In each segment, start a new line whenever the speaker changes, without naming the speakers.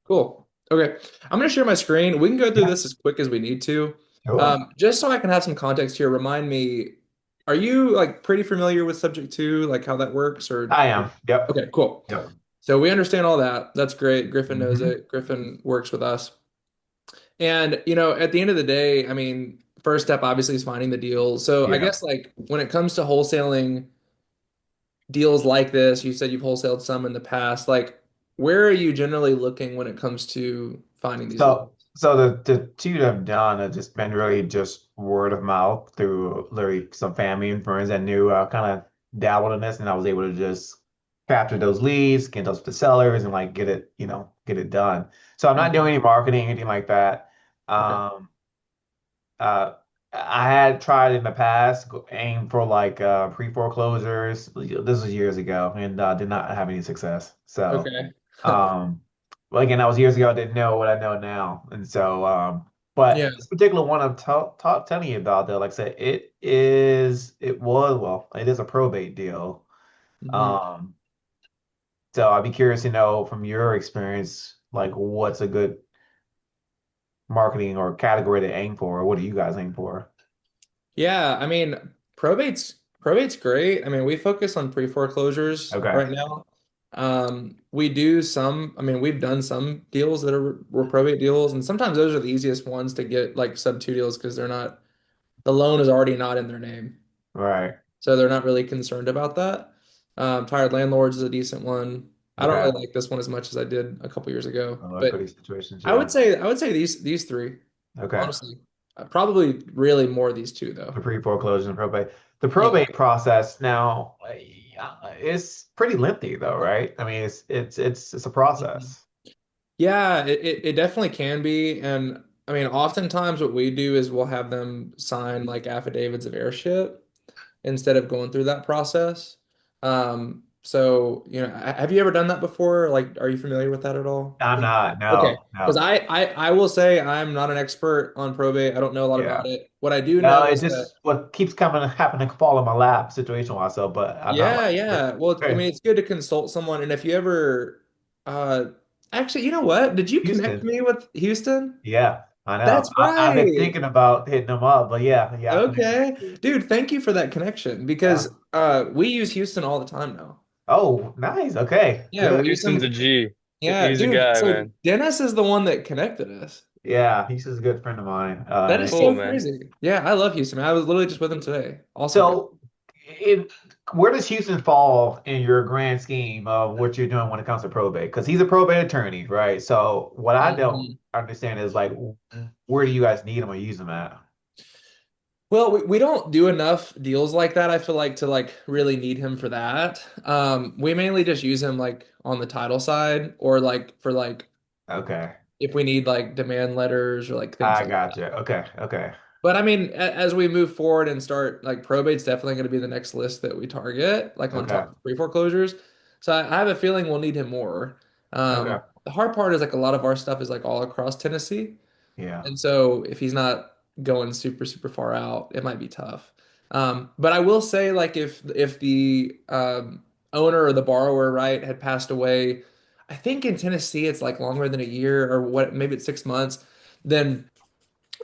Cool. Okay. I'm going to share my screen. We can go through
Yeah,
this as quick as we need to.
sure.
Just so I can have some context here, remind me, are you like pretty familiar with subject two, like how that works or
I am. Yep.
okay, cool.
Yep.
So we understand all that. That's great. Griffin knows
Hmm.
it. Griffin works with us. And, at the end of the day, I mean, first step obviously is finding the deal. So I
Yeah.
guess like when it comes to wholesaling deals like this, you said you've wholesaled some in the past, like where are you generally looking when it comes to finding these deals?
So the two that I've done have just been really just word of mouth through literally some family and friends that knew kind of dabbled in this, and I was able to just capture those leads, get those to sellers, and like get it, get it done. So I'm not
Mhm.
doing any marketing, anything like that.
Okay.
Um, uh, I had tried in the past, aim for like pre-foreclosures. This was years ago, and did not have any success. So.
Okay.
Um, well, again, that was years ago. I didn't know what I know now, and so,
Yeah.
but this particular one I'm telling you about, though, like I said, it is a probate deal.
Mhm.
Um, so I'd be curious to know from your experience, like, what's a good marketing or category to aim for, or what do you guys aim for?
Yeah, I mean, probate's great. I mean, we focus on pre-foreclosures
Okay,
right now. We do some, I mean, we've done some deals that were probate deals, and sometimes those are the easiest ones to get like sub two deals because they're not the loan is already not in their name.
right,
So they're not really concerned about that. Tired Landlords is a decent one. I don't
okay.
really like this one as much as I did a couple years ago,
Equity
but
situations,
I would
yeah.
say I would say these three,
Okay.
honestly. Probably really more these two though.
The pre-foreclosure and probate. The
Yeah.
probate process now is pretty lengthy though, right? I mean, it's a
Mhm.
process.
Yeah, it definitely can be. And I mean, oftentimes what we do is we'll have them sign like affidavits of heirship instead of going through that process. So, have you ever done that before? Like, are you familiar with that at all?
I'm not,
Okay.
no,
Because
no.
I will say I'm not an expert on probate. I don't know a lot about
Yeah.
it. What I do
No,
know
it
is that,
just what keeps coming happening to fall in my lap situation myself, but I'm not
yeah,
like
yeah. Well, I mean, it's good to consult someone. And if you ever, uh, actually, you know what? Did you connect
Houston.
me with Houston?
Yeah, I know.
That's
I've been
right.
thinking about hitting them up, but yeah, I connected.
Okay. Dude, thank you for that connection because
Yeah.
we use Houston all the time now.
Oh, nice. Okay,
Yeah,
good.
we use
Houston's
them.
a G.
Yeah,
He's a
dude.
guy,
So
man.
Dennis is the one that connected us.
Yeah, he's just a good friend of mine.
That is
Cool,
so
man.
crazy. Yeah, I love Houston, man. I was literally just with him today. Awesome guy.
So, it, where does Houston fall in your grand scheme of what you're doing when it comes to probate? Because he's a probate attorney, right? So, what I don't
Mhm.
understand is like, where do you guys need him or use him at?
Well, we don't do enough deals like that, I feel like, to like really need him for that. We mainly just use him like on the title side or like for like
Okay,
if we need like demand letters or like things
I
like that.
gotcha. Okay, okay,
But I mean, as we move forward and start, like probate's definitely going to be the next list that we target, like on
okay,
top of pre-foreclosures. So I have a feeling we'll need him more.
okay.
The hard part is like a lot of our stuff is like all across Tennessee.
Yeah,
And so if he's not going super, super far out, it might be tough. But I will say, like, if the owner or the borrower, right, had passed away, I think in Tennessee it's like longer than a year or what, maybe it's 6 months, then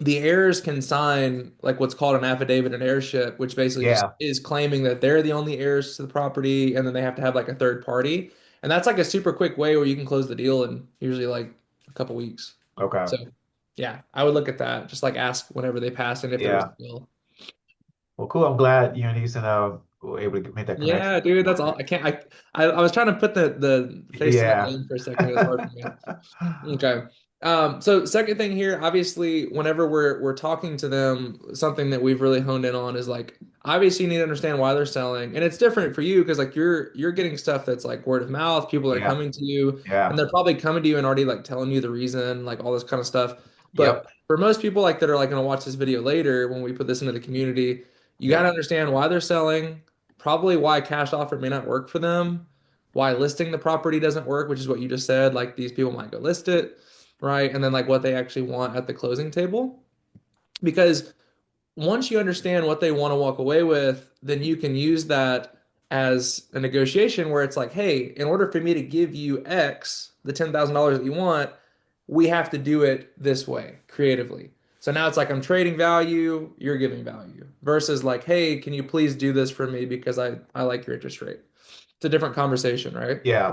the heirs can sign like what's called an affidavit of heirship, which basically just
yeah.
is claiming that they're the only heirs to the property, and then they have to have like a third party. And that's like a super quick way where you can close the deal in usually like a couple weeks.
Okay,
So yeah, I would look at that. Just like ask whenever they pass and if there is a
yeah.
will.
Well, cool. I'm glad you and Houston were able to make that connection.
Yeah, dude, that's all. I can't. I was trying to put the face to that
Yeah.
name for a second. It was hard for me. Okay. So second thing here, obviously, whenever we're talking to them, something that we've really honed in on is like obviously you need to understand why they're selling. And it's different for you because like you're getting stuff that's like word of mouth, people are
Yeah.
coming to you and
Yeah.
they're probably coming to you and already like telling you the reason, like all this kind of stuff. But
Yep.
for most people like that are like gonna watch this video later when we put this into the community, you gotta
Yep.
understand why they're selling, probably why cash offer may not work for them, why listing the property doesn't work, which is what you just said, like these people might go list it right? And then like what they actually want at the closing table. Because once you understand what they want to walk away with, then you can use that as a negotiation where it's like, hey, in order for me to give you X, the $10,000 that you want, we have to do it this way creatively. So now it's like I'm trading value, you're giving value versus like, hey, can you please do this for me because I like your interest rate. It's a different conversation, right?
Yeah.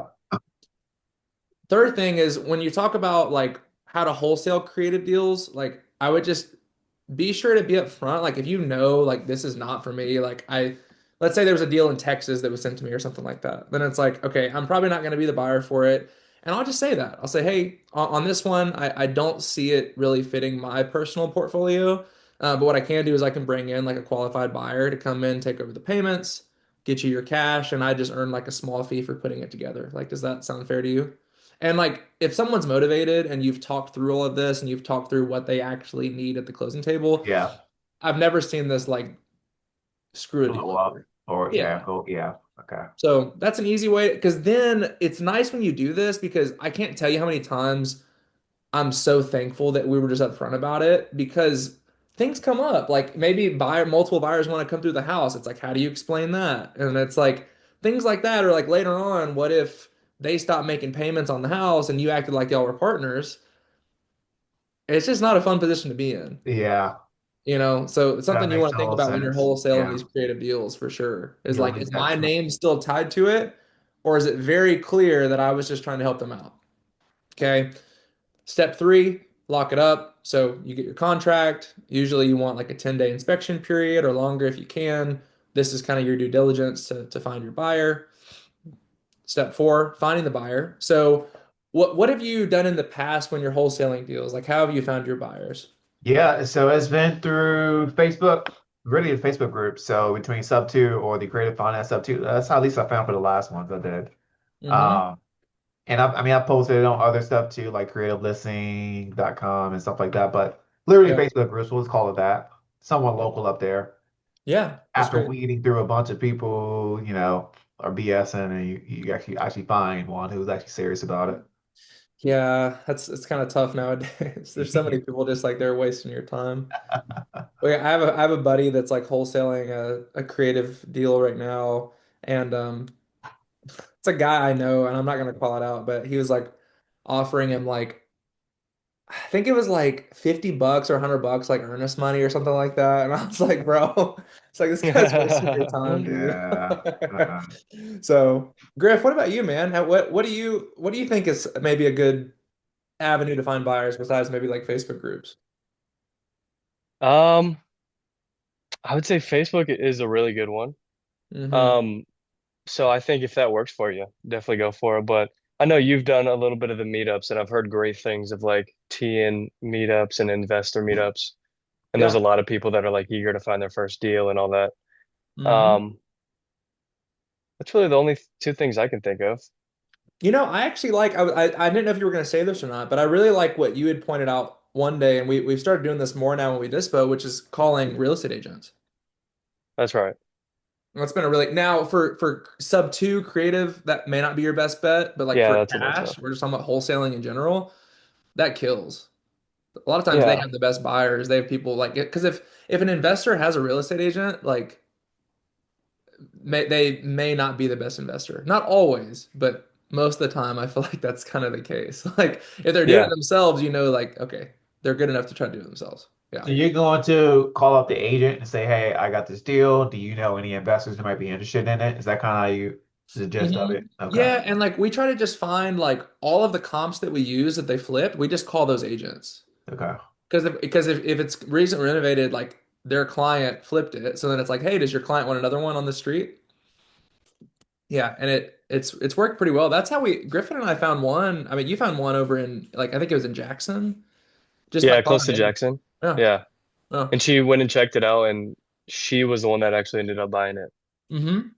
Third thing is when you talk about like how to wholesale creative deals, like I would just be sure to be upfront. Like if you know like this is not for me, like let's say there was a deal in Texas that was sent to me or something like that. Then it's like, okay, I'm probably not going to be the buyer for it. And I'll just say that. I'll say, hey, on this one, I don't see it really fitting my personal portfolio. But what I can do is I can bring in like a qualified buyer to come in, take over the payments, get you your cash, and I just earn like a small fee for putting it together. Like, does that sound fair to you? And like if someone's motivated and you've talked through all of this and you've talked through what they actually need at the closing table,
Yeah.
I've never seen this like screw a deal
Blow up
over.
or yeah,
Yeah.
go yeah. Okay.
So that's an easy way because then it's nice when you do this because I can't tell you how many times I'm so thankful that we were just upfront about it because things come up. Like maybe multiple buyers want to come through the house. It's like, how do you explain that? And it's like things like that, or like later on, what if they stop making payments on the house and you acted like y'all were partners? It's just not a fun position to be in.
Yeah.
So it's
That
something you
makes
want to think
total
about when you're
sense.
wholesaling
Yeah.
these creative deals for sure. Is
You
like,
leave
is
that
my
time.
name still tied to it? Or is it very clear that I was just trying to help them out? Okay. Step three, lock it up. So you get your contract. Usually you want like a 10-day inspection period or longer if you can. This is kind of your due diligence to find your buyer. Step four, finding the buyer. So what have you done in the past when you're wholesaling deals? Like how have you found your buyers?
Yeah, so it's been through Facebook, really the Facebook group. So between sub two or the creative finance sub two, that's how at least I found for the last ones I did.
Mm-hmm.
Um, and I mean I posted it on other stuff too, like creativelisting.com and stuff like that. But literally
Yeah.
Facebook groups, we'll just call it that. Someone local up there.
Yeah, that's
After
great.
weeding through a bunch of people, are BSing, and you actually find one who's actually serious about
Yeah, that's it's kind of tough nowadays. There's so many
it.
people just like they're wasting your time. Like, I have a buddy that's like wholesaling a creative deal right now, and it's a guy I know, and I'm not gonna call it out, but he was like offering him like I think it was like $50 or $100 like earnest money or something like that, and I was like, bro, it's like this guy's wasting your time, dude.
Yeah.
So, Griff, what about you, man? What do you think is maybe a good avenue to find buyers besides maybe like Facebook groups?
Um, I would say Facebook is a really good one.
Hmm.
Um, so I think if that works for you, definitely go for it. But I know you've done a little bit of the meetups, and I've heard great things of like TN meetups and investor meetups. And there's a
Yeah.
lot of people that are like eager to find their first deal and all that.
Hmm.
Um, that's really the only two things I can think of.
I actually like I didn't know if you were going to say this or not, but I really like what you had pointed out one day, and we've started doing this more now when we dispo, which is calling real estate agents.
That's right.
That's been a really now for sub two creative, that may not be your best bet, but like
Yeah,
for
that's a little
cash,
tough.
we're just talking about wholesaling in general, that kills. A lot of times they
Yeah.
have the best buyers. They have people like it because if an investor has a real estate agent, like they may not be the best investor. Not always, but most of the time, I feel like that's kind of the case. Like if they're doing it
Yeah.
themselves, like okay, they're good enough to try to do it themselves. Yeah.
So you're going to call up the agent and say, "Hey, I got this deal. Do you know any investors that might be interested in it?" Is that kind of how the gist of
Hmm.
it? Okay.
Yeah, and like we try to just find like all of the comps that we use that they flip, we just call those agents.
Okay.
Because if it's recent renovated, like their client flipped it, so then it's like, hey, does your client want another one on the street? Yeah, and it's worked pretty well. That's how we Griffin and I found one. I mean, you found one over in like I think it was in Jackson, just by
Yeah,
calling
close to
an agent.
Jackson.
Yeah.
Yeah.
Oh.
And she went and checked it out, and she was the one that actually ended up buying it.
Mm-hmm.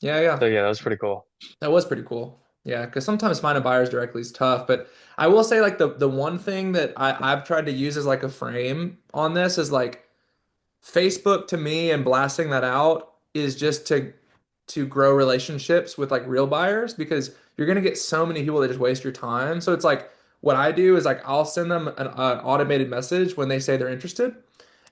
Yeah, yeah.
So yeah, that was pretty cool.
That was pretty cool. Yeah, because sometimes finding buyers directly is tough. But I will say like the one thing that I've tried to use as like a frame on this is like Facebook to me and blasting that out is just to grow relationships with like real buyers because you're gonna get so many people that just waste your time. So it's like what I do is like I'll send them an automated message when they say they're interested,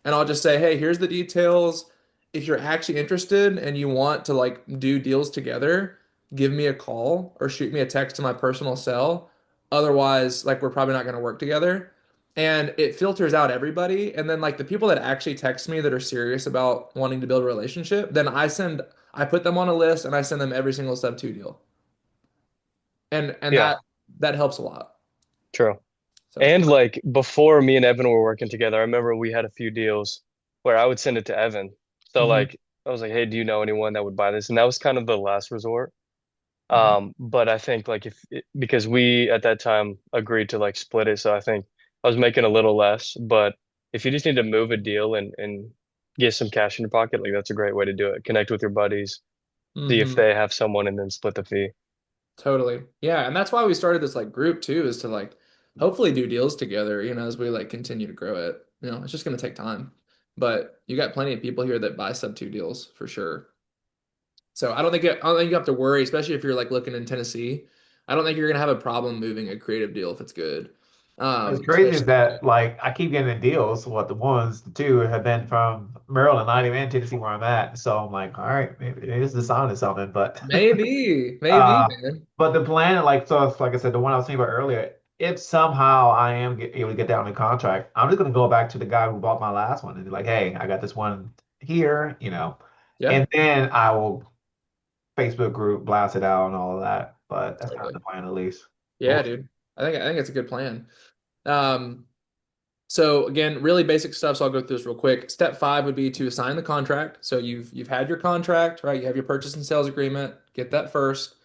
and I'll just say, hey, here's the details. if you're actually interested and you want to like do deals together, give me a call or shoot me a text to my personal cell. Otherwise, like we're probably not going to work together. And it filters out everybody. And then like the people that actually text me that are serious about wanting to build a relationship, then I put them on a list and I send them every single sub two deal. And
Yeah,
that helps a lot.
true.
So
And like before me and Evan were working together, I remember we had a few deals where I would send it to Evan. So
mhm,
like I was like, hey, do you know anyone that would buy this? And that was kind of the last resort.
mhm.
But I think like because we at that time agreed to like split it, so I think I was making a little less. But if you just need to move a deal and get some cash in your pocket, like that's a great way to do it. Connect with your buddies, see if
Hmm.
they have someone, and then split the fee.
Totally. Yeah, and that's why we started this like group too, is to like hopefully do deals together, as we like continue to grow it. It's just gonna take time. But you got plenty of people here that buy sub two deals for sure. So I don't think you have to worry, especially if you're like looking in Tennessee. I don't think you're gonna have a problem moving a creative deal if it's good.
What's crazy is
Especially
that like I keep getting the deals. What the ones, the two have been from Maryland, not even Tennessee where I'm at. So I'm like, all right, maybe this is a sign of something. But
maybe,
uh,
man.
but the plan, like so, it's like I said, the one I was thinking about earlier. If somehow I am able to get that on the contract, I'm just gonna go back to the guy who bought my last one and be like, hey, I got this one here,
Yeah,
and then I will Facebook group blast it out and all of that. But that's kind of the
totally.
plan at least.
Yeah,
We'll
dude. I think it's a good plan. Um, So again, really basic stuff. So I'll go through this real quick. Step five would be to assign the contract. So you've had your contract, right? You have your purchase and sales agreement. Get that first.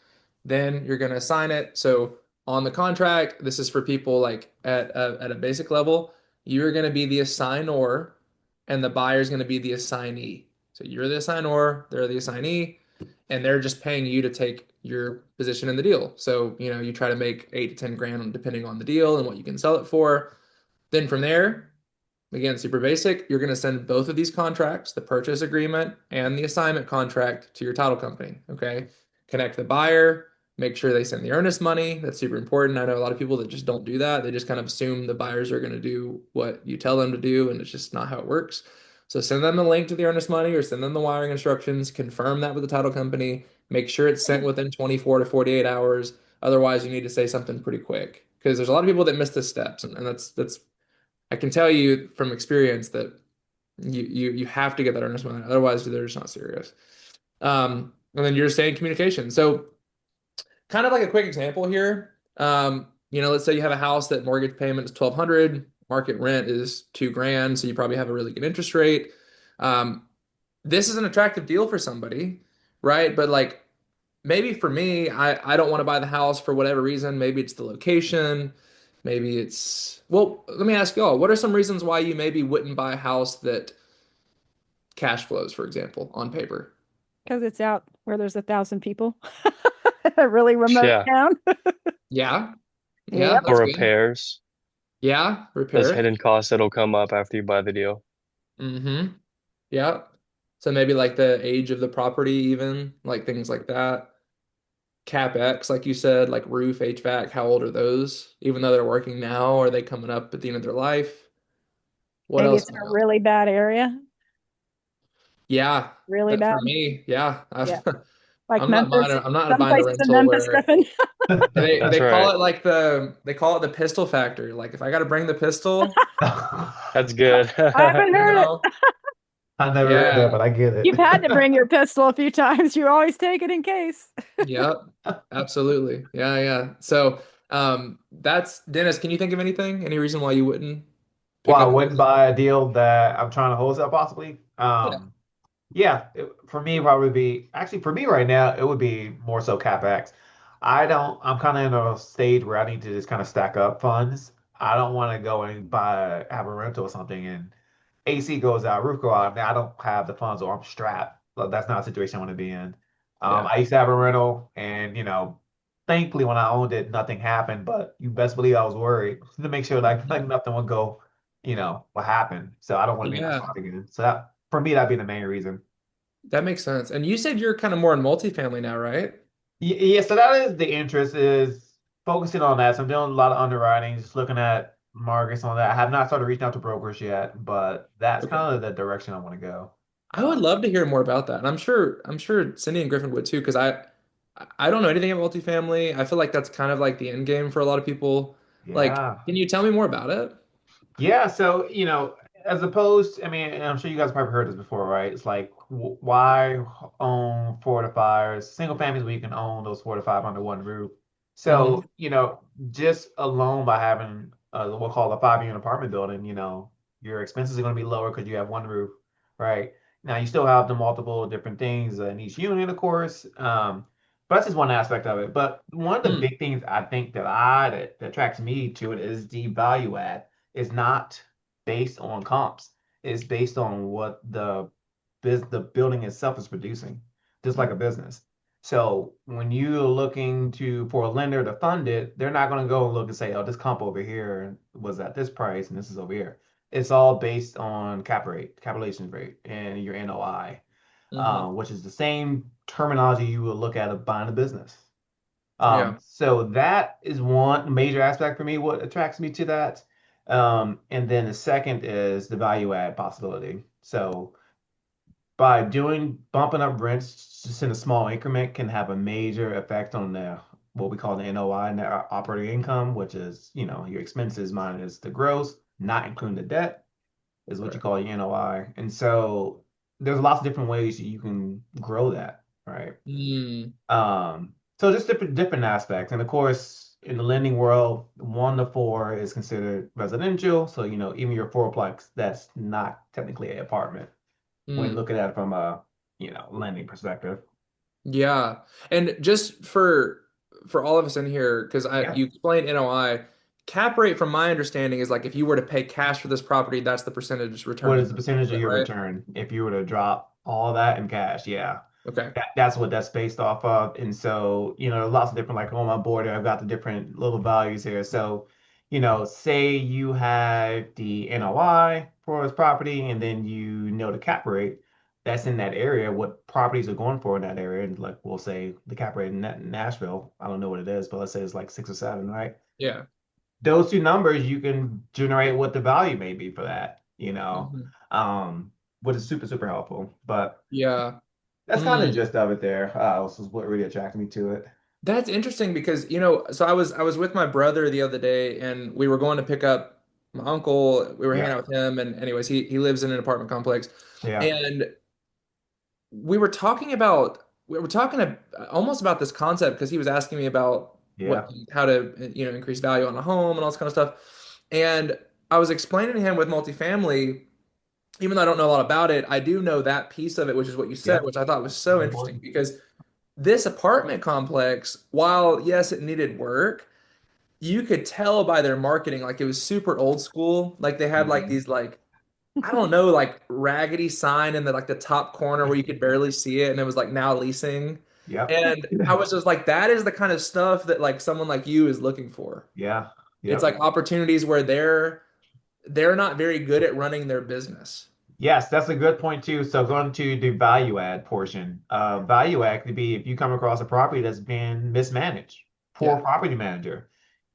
Then you're going to assign it. So on the contract, this is for people like at a basic level. You're going to be the assignor, and the buyer is going to be the assignee. So you're the assignor, they're the assignee, and they're just paying you to take your position in the deal. So you try to make 8 to 10 grand depending on the deal and what you can sell it for. Then from there, again, super basic, you're going to send both of these contracts, the purchase agreement and the assignment contract, to your title company. Okay. Connect the buyer, make sure they send the earnest money. That's super important. I know a lot of people that just don't do that. They just kind of assume the buyers are going to do what you tell them to do, and it's just not how it works. So send them the link to the earnest money or send them the wiring instructions, confirm that with the title company, make sure it's sent within 24 to 48 hours. Otherwise, you need to say something pretty quick because there's a lot of people that miss the steps, and that's I can tell you from experience that you have to get that earnest money. Otherwise, they're just not serious. And then you're staying in communication. So kind of like a quick example here. Let's say you have a house that mortgage payment is 1,200, market rent is 2 grand, so you probably have a really good interest rate. Um, this is an attractive deal for somebody, right? But like maybe for me, I don't want to buy the house for whatever reason. Maybe it's the location. Maybe it's, well, let me ask y'all, what are some reasons why you maybe wouldn't buy a house that cash flows, for example, on paper?
Because it's out where there's 1,000 people. A really remote
Yeah,
town.
Yeah, yeah,
Yep.
or
that's good.
repairs.
Yeah,
Those
repair it.
hidden costs that'll come up after you buy the deal.
Mm-hmm. Yeah. So maybe like the age of the property, even like things like that. CapEx, like you said, like roof, HVAC, how old are those? Even though they're working now, are they coming up at the end of their life? What
Maybe
else
it's
am
in
I
a
missing?
really bad area.
Yeah,
Really
that
bad.
for me, yeah.
Yeah. Like
I'm not buying
Memphis.
I'm not
Some
buying a
places in
rental
Memphis,
where
Griffin.
they
That's
they call
right.
it like they call it the pistol factor. Like if I got to bring the pistol,
That's good.
I haven't
you
heard it.
know,
I never heard that,
yeah,
but I get
You've had to
it.
bring your pistol a few times. You always take it in case.
yep, absolutely, yeah, yeah. So, that's Dennis. Can you think of anything? Any reason why you wouldn't pick
Well, I
up a
wouldn't
wholesale?
buy a deal that I'm trying to wholesale possibly.
Yeah,
Yeah, for me, probably be actually for me right now, it would be more so CapEx. I'm kind of in a stage where I need to just kind of stack up funds. I don't want to go and have a rental or something and AC goes out, roof go out. Now I don't have the funds or I'm strapped. But that's not a situation I want to be in.
yeah,
I used to have a rental and, thankfully when I owned it, nothing happened, but you best believe I was worried to make sure like nothing would go, what happened. So I don't want to be in that
yeah.
spot again. So that for me, that'd be the main reason.
That makes sense. And you said you're kind of more in multifamily now, right?
Yeah, so that is the interest is focusing on that. So I'm doing a lot of underwriting, just looking at markets on that. I have not started reaching out to brokers yet, but that's
Okay.
kind of the direction I want to go.
I would love to hear more about that. And I'm sure Cindy and Griffin would too, because I don't know anything about multifamily. I feel like that's kind of like the end game for a lot of people. Like,
Yeah.
can you tell me more about it?
Yeah, so as opposed, I mean, and I'm sure you guys probably heard this before, right? It's like why own four to five single families where you can own those four to five under one roof?
Hmm.
So, just alone by having what we'll call a 5 unit apartment building, your expenses are going to be lower because you have one roof, right? Now you still have the multiple different things in each unit, of course. But that's just one aspect of it. But one of the
Mm.
big things I think that attracts me to it is the value add is not based on comps. It's based on what the building itself is producing, just like a business. So when you're looking for a lender to fund it, they're not going to go and look and say, "Oh, this comp over here was at this price and this is over here." It's all based on capitalization rate, and your NOI,
Hmm.
which is the same terminology you will look at of buying a business.
Yeah.
So that is one major aspect for me, what attracts me to that. And then the second is the value add possibility. So by bumping up rents just in a small increment can have a major effect on the what we call the NOI, net operating income, which is, your expenses minus the gross, not including the debt, is what you
Right.
call your NOI. And so there's lots of different ways you can grow that, right?
Mm.
So just different aspects. And of course, in the lending world, 1 to 4 is considered residential. So, even your fourplex, that's not technically an apartment when
Mm.
looking at it from a, lending perspective.
Yeah. And just for all of us in here, because I
Yeah.
you explained NOI, cap rate from my understanding is like if you were to pay cash for this property, that's the percentage return
What
you
is the percentage of
get,
your
right?
return if you were to drop all that in cash? Yeah.
Okay.
That's what that's based off of. And so, lots of different, like on my board, I've got the different little values here. So, say you have the NOI for this property, and then you know the cap rate that's in that area, what properties are going for in that area. And like we'll say the cap rate in Nashville, I don't know what it is, but let's say it's like 6 or 7, right?
Yeah.
Those two numbers, you can generate what the value may be for that,
Hmm.
um, which is super, super helpful. But
Yeah.
that's kind of the
Mm.
gist of it there. This is what really attracted me to it.
That's interesting because, so I was with my brother the other day and we were going to pick up my uncle. We were hanging
Yeah.
out with him and anyways, he lives in an apartment complex.
Yeah.
And we were talking almost about this concept because he was asking me about
Yeah.
how to increase value on a home and all this kind of stuff. And I was explaining to him with multifamily, even though I don't know a lot about it, I do know that piece of it, which is what you said,
Yeah.
which I thought was so
Super
interesting
important.
because this apartment complex, while yes, it needed work, you could tell by their marketing, like it was super old school. Like they had like
Hmm.
these like I don't know, like raggedy sign in the top corner where you could barely see it, and it was like now leasing.
Yep.
And I was just like, that is the kind of stuff that like someone like you is looking for.
Yeah.
It's
Yep.
like opportunities where they're not very good at running their business.
Yes, that's a good point too. So going to the value add portion, value add could be if you come across a property that's been mismanaged, poor
Yeah.
property manager.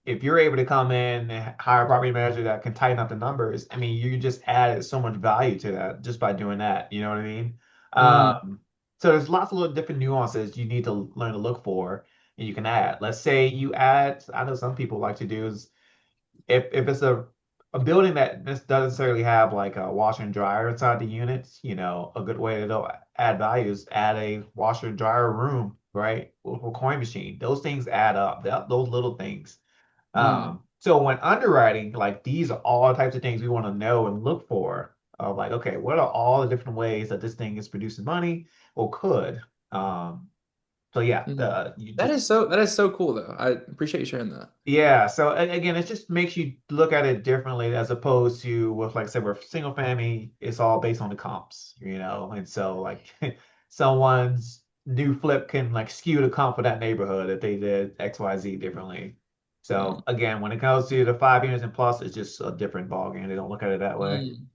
If you're able to come in and hire a property manager that can tighten up the numbers, I mean, you just added so much value to that just by doing that. You know what I mean?
Mm,
So there's lots of little different nuances you need to learn to look for, and you can add. Let's say you add, I know some people like to do is if it's a building that this doesn't necessarily have like a washer and dryer inside the units, a good way to add value is add a washer and dryer room, right? With a coin machine. Those things add up. Those little things.
mm,
So when underwriting, like these are all types of things we want to know and look for. Of like, okay, what are all the different ways that this thing is producing money or could? Um, so yeah,
mm.
the you
That
just
is so cool though. I appreciate you sharing that.
yeah. So again, it just makes you look at it differently as opposed to with like I said, with single family, it's all based on the comps. And so like someone's new flip can like skew the comp for that neighborhood if they did XYZ differently.
Mm,
So again, when it comes to the 5 units and plus, it's just a different ballgame. They don't look at it that way.
mm.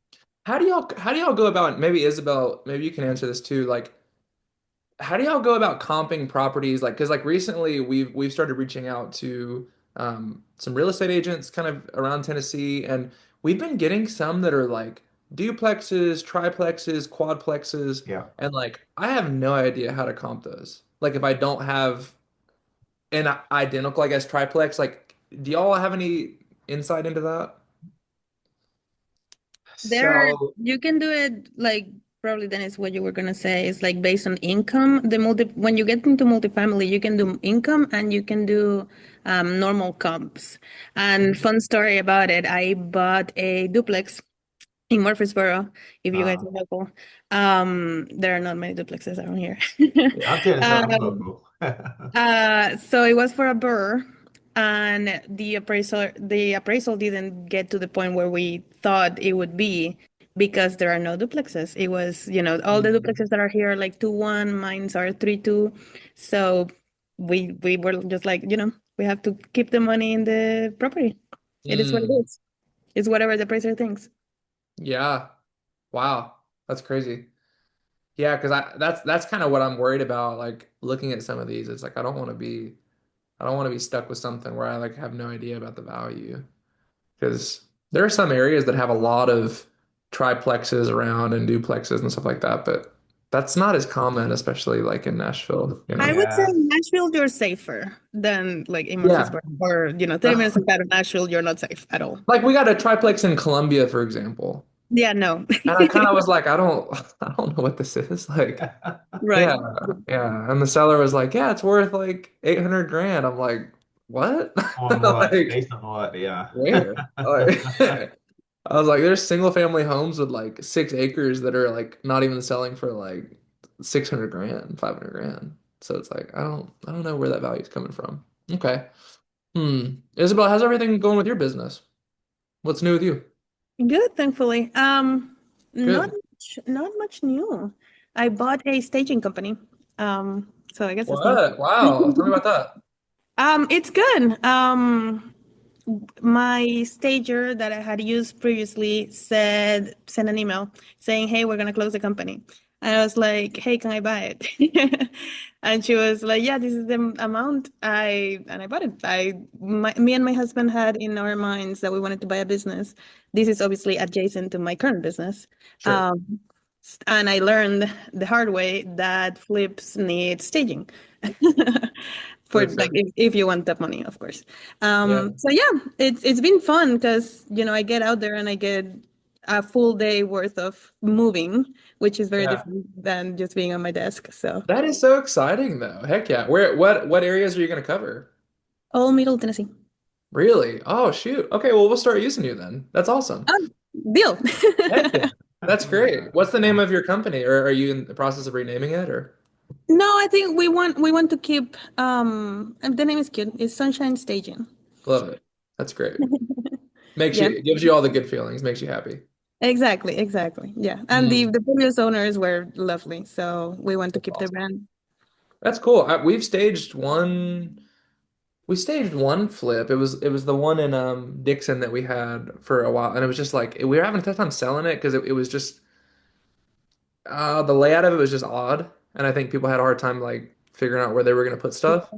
How do y'all go about, maybe Isabel, maybe you can answer this too, like how do y'all go about comping properties? Like, because like recently we've started reaching out to some real estate agents kind of around Tennessee, and we've been getting some that are like duplexes, triplexes, quadplexes,
Yeah.
and like I have no idea how to comp those. Like if I don't have an identical, I guess, triplex, like do y'all have any insight into that?
There,
So,
you can do it like probably then is what you were gonna say. It's like based on income. The multi when you get into multifamily, you can do income and you can do normal comps. And fun story about it, I bought a duplex in Murfreesboro, if you guys
uh,
are local. There are not many duplexes around here.
yeah, I'm Tennessee, so I'm
Um,
local.
so it was for a burr, and the appraisal didn't get to the point where we thought it would be because there are no duplexes. It was, all the
Mm.
duplexes that are here are like 2-1, mines are 3-2. So we were just like, we have to keep the money in the property. It is what it
Mm.
is. It's whatever the appraiser thinks.
Yeah. Wow. That's crazy. Yeah, because that's kind of what I'm worried about. Like looking at some of these, it's like I don't want to be stuck with something where I like have no idea about the value. Because there are some areas that have a lot of triplexes around and duplexes and stuff like that, but that's not as common, especially like in Nashville, you
I
know?
would say
Yeah.
in Nashville, you're safer than like in
Yeah.
Murfreesboro or, 30 minutes outside of Nashville, you're not safe at all.
Like we got a triplex in Columbia, for example.
Yeah, no.
And I kind of was like, I don't know what this is. Like,
Right.
yeah, yeah. And the seller was like, yeah, it's worth like 800 grand. I'm like, what?
On what?
Like,
Based on what? Yeah.
where? Like, I was like, there's single family homes with like 6 acres that are like not even selling for like 600 grand, 500 grand. So it's like, I don't know where that value is coming from. Okay. Isabel, how's everything going with your business? What's new with you?
Good, thankfully. Not
Good.
much new. I bought a staging company. So I guess it's new.
What? Wow. Tell me about that.
It's good. My stager that I had used previously sent an email saying, "Hey, we're gonna close the company." And I was like, "Hey, can I buy it?" And she was like, "Yeah, this is the amount." I bought it. Me and my husband had in our minds that we wanted to buy a business. This is obviously adjacent to my current business.
Sure.
Um, and I learned the hard way that flips need staging. For
Makes
like
sense.
if you want that money, of course.
Yeah.
So yeah, it's been fun because I get out there and I get a full day worth of moving, which is very
Yeah.
different than just being on my desk. So
That is so exciting though. Heck yeah. What areas are you going to cover?
all Middle Tennessee.
Really? Oh, shoot. Okay, well, we'll start using you then. That's awesome.
Oh, deal.
Heck yeah. That's great. What's the name of your company, or are you in the process of renaming it, or
No, I think we want to keep and the name is cute. It's Sunshine Staging.
love it? That's great. Makes
Yeah,
you gives you all the good feelings, makes you happy.
exactly. Yeah. And the
Mm,
the previous owners were lovely, so we want to
that's
keep their
awesome.
brand.
That's cool. We've staged one. We staged one flip. It was the one in Dixon that we had for a while, and it was just like we were having a tough time selling it because it was just the layout of it was just odd, and I think people had a hard time like figuring out where they were going to put stuff.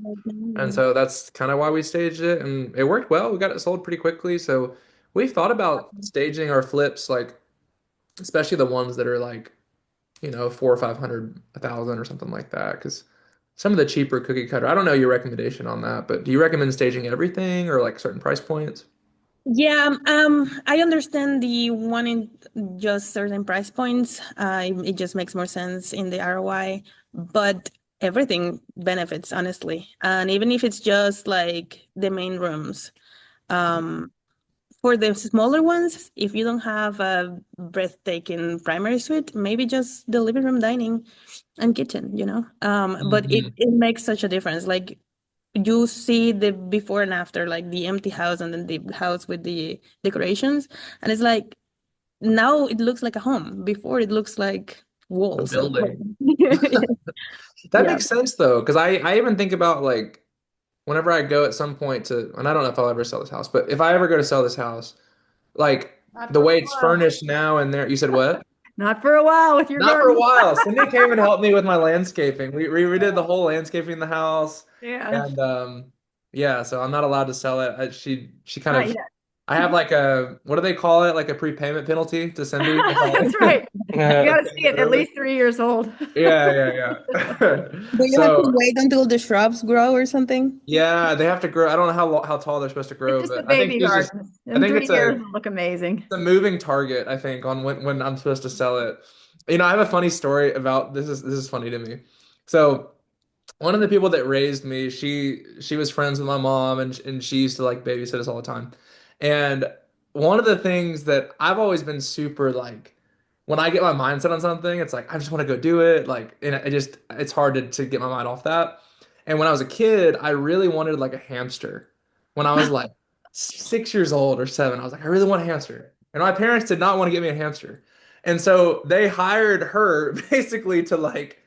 And so that's kind of why we staged it, and it worked well. We got it sold pretty quickly. So we've thought about staging our flips, like especially the ones that are like, four or 500, 1,000 or something like that. Because some of the cheaper cookie cutter, I don't know your recommendation on that, but do you recommend staging everything or like certain price points?
Yeah, I understand the wanting just certain price points. It just makes more sense in the ROI, but everything benefits, honestly. And even if it's just like the main rooms, um, for the smaller ones, if you don't have a breathtaking primary suite, maybe just the living room, dining, and kitchen. But it,
Hmm.
it makes such a difference. Like you see the before and after, like the empty house and then the house with the decorations, and it's like now it looks like a home. Before it looks like
A
walls of
building. That
yeah.
makes sense though, because I even think about like whenever I go at some point to, and I don't know if I'll ever sell this house, but if I ever go to sell this house, like
Not
the
for a
way it's
while.
furnished now and there, you said what?
Not for a while with your
Not for a
garden.
while. Cindy came and helped me with my landscaping. We redid the whole landscaping in the house,
Yeah,
and yeah, so I'm not allowed to sell it. She kind
not
of
yet.
I have like a what do they call it? Like a prepayment penalty to Cindy if
That's
I
right. You got to see
pay it
it at
early.
least 3 years old.
Yeah, yeah, yeah.
Do you have to
So
wait until the shrubs grow or something?
yeah, they have to grow. I don't know how tall they're supposed to
It's
grow,
just a
but I think
baby
she's just.
garden.
I
In
think
3 years, it'll look amazing.
it's a moving target. I think on when I'm supposed to sell it. I have a funny story about this is funny to me. So one of the people that raised me, she was friends with my mom and she used to like babysit us all the time. And one of the things that I've always been super like when I get my mindset on something, it's like I just want to go do it. Like and it's hard to get my mind off that. And when I was a kid, I really wanted like a hamster. When I was like 6 years old or seven, I was like, I really want a hamster. And my parents did not want to get me a hamster. And so they hired her basically to like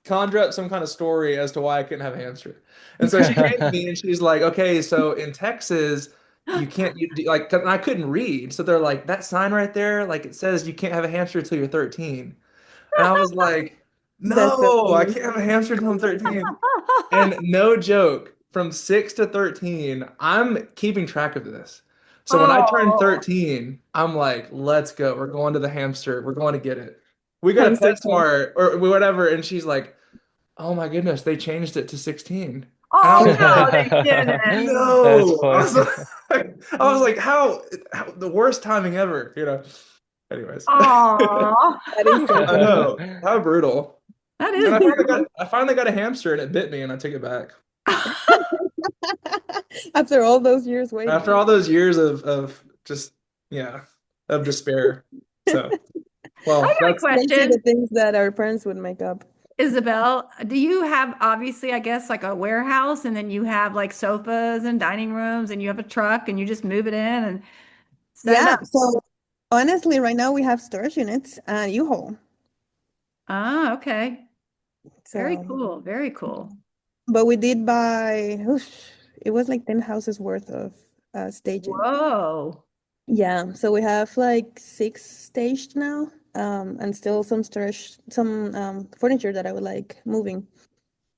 conjure up some kind of story as to why I couldn't have a hamster. And so she came to me and she's like, okay, so in Texas, you can't like, 'cause I couldn't read. So they're like, that sign right there, like it says you can't have a hamster until you're 13. And I was like,
That's so
no, I
funny.
can't have a hamster until I'm 13. And no joke, from 6 to 13, I'm keeping track of this. So when I turned
Oh,
13, I'm like, let's go. We're going to the hamster. We're going to get it. We go to
That's so funny.
PetSmart or whatever. And she's like, oh my goodness, they changed it to 16. And I
oh
was
no,
like,
they didn't.
That's
no. I was
funny.
like, I was like, how the worst timing ever. Anyways.
Oh,
That is so
I
funny.
know. How brutal.
that
And
is
I finally got
brutal.
I finally got a hamster and it bit me and I took it back.
After all those years
After
waiting.
all those years of just yeah, of despair. So,
I
well,
got a
that's
Crazy the
question.
things that our parents would make up.
Isabel, do you have obviously, I guess, like a warehouse and then you have like sofas and dining rooms and you have a truck and you just move it in and set it
Yeah,
up?
so honestly, right now we have storage units and U-Haul.
Ah, okay. Very
So,
cool. Very cool.
but we did buy, it was like 10 houses worth of staging.
Whoa.
Yeah, so we have like six staged now, and still some storage, some furniture that I would like moving.